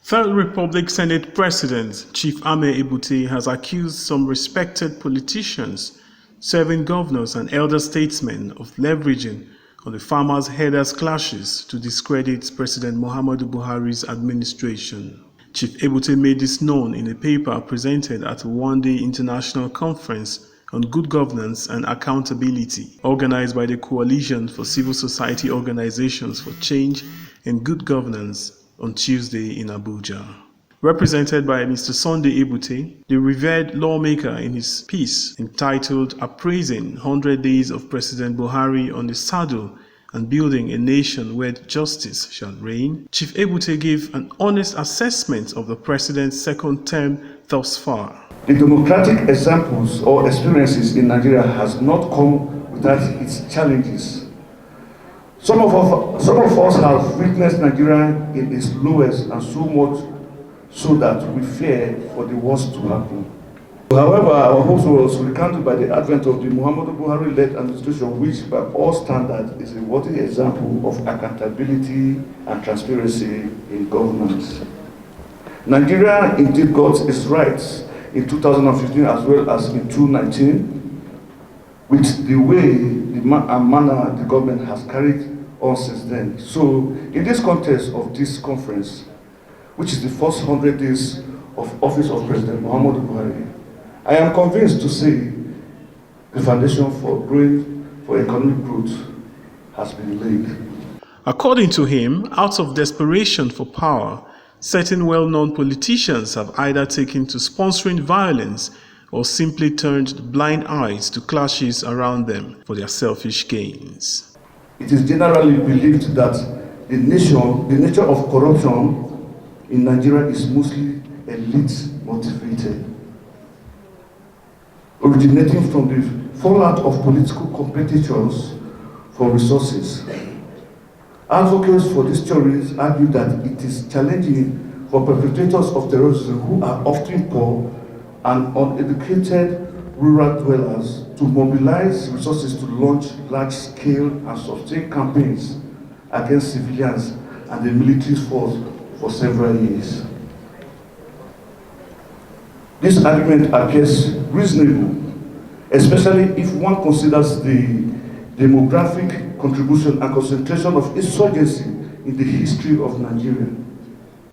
Third Republic Senate President Chief Ameh Ebute has accused some respected politicians, serving governors and elder statesmen of leveraging on the farmers-herders clashes to discredit President Muhammadu Buhari's administration. Chief Ebute made this known in a paper presented at a one-day international conference on good governance and accountability, organized by the Coalition for Civil Society Organizations for Change and Good Governance on Tuesday in Abuja. Represented by Mr. Sunday Ebute, the revered lawmaker, in his piece entitled Appraising 100 Days of President Buhari on the Saddle and Building a Nation Where Justice Shall Reign, Chief Ebute gave an honest assessment of the president's second term thus far. The democratic examples or experiences in Nigeria has not come without its challenges. Some of us have witnessed Nigeria in its lowest, and so much so that we fear for the worst to happen. However, our hopes was recounted by the advent of the Muhammadu Buhari-led administration, which by all standards is a worthy example of accountability and transparency in governance. Nigeria indeed got its rights in 2015 as well as in 2019, with the way and manner the government has carried on since then. So, in this context of this conference, which is the first 100 days of office of President Muhammadu Buhari, I am convinced to say the foundation for economic growth has been laid. According to him, out of desperation for power, certain well-known politicians have either taken to sponsoring violence or simply turned blind eyes to clashes around them for their selfish gains. It is generally believed that the nature of corruption in Nigeria is mostly elite motivated, originating from the fallout of political competitors for resources. Advocates for these theories argue that it is challenging for perpetrators of terrorism, who are often poor and uneducated rural dwellers, to mobilize resources to launch large-scale and sustained campaigns against civilians and the military force for several years. This argument appears reasonable, especially if one considers the demographic contribution and concentration of insurgency in the history of Nigeria.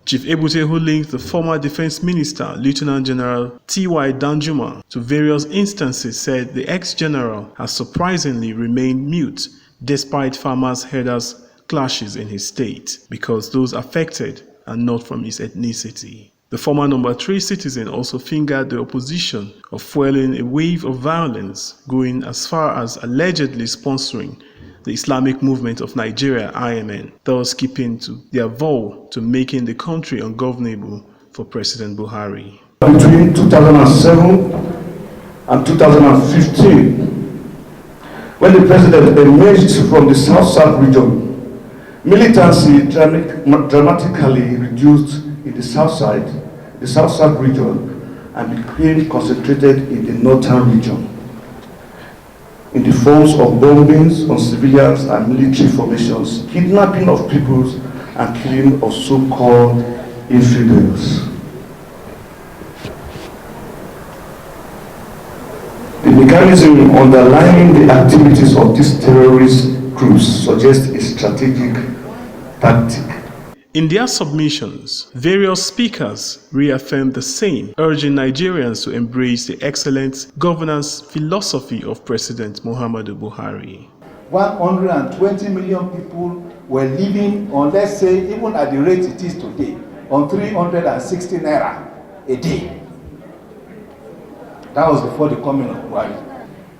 Chief Ebute, who linked the former Defense Minister, Lieutenant General T.Y Danjuma, to various instances, said the ex-general has surprisingly remained mute despite farmers-herders clashes in his state, because those affected are not from his ethnicity. The former number 3 citizen also fingered the opposition of fueling a wave of violence, going as far as allegedly sponsoring the Islamic movement of Nigeria, IMN, thus keeping to their vow to making the country ungovernable for President Buhari. Between 2007 and 2015, when the president emerged from the South-South region, militancy dramatically reduced in the South-South region, and became concentrated in the Northern region, in the forms of bombings on civilians and military formations, kidnapping of peoples, and killing of so-called infidels. The mechanism underlying the activities of these terrorist groups suggests a strategic tactic. In their submissions, various speakers reaffirmed the same, urging Nigerians to embrace the excellent governance philosophy of President Muhammadu Buhari. 120 million people were living on, let's say, even at the rate it is today, on 360 naira a day. That was before the coming of Buhari.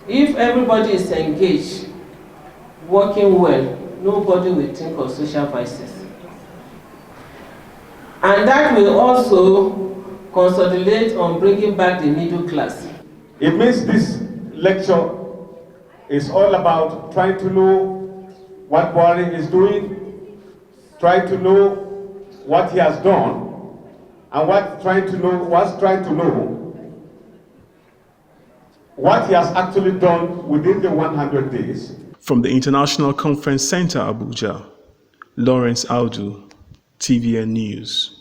If everybody is engaged, working well, nobody will think of social vices. And that will also consolidate on bringing back the middle class. It means this lecture is all about trying to know what Buhari is doing, trying to know what he has done, and trying to know what he has actually done within the 100 days. From the International Conference Center, Abuja, Lawrence Audu, TVN News.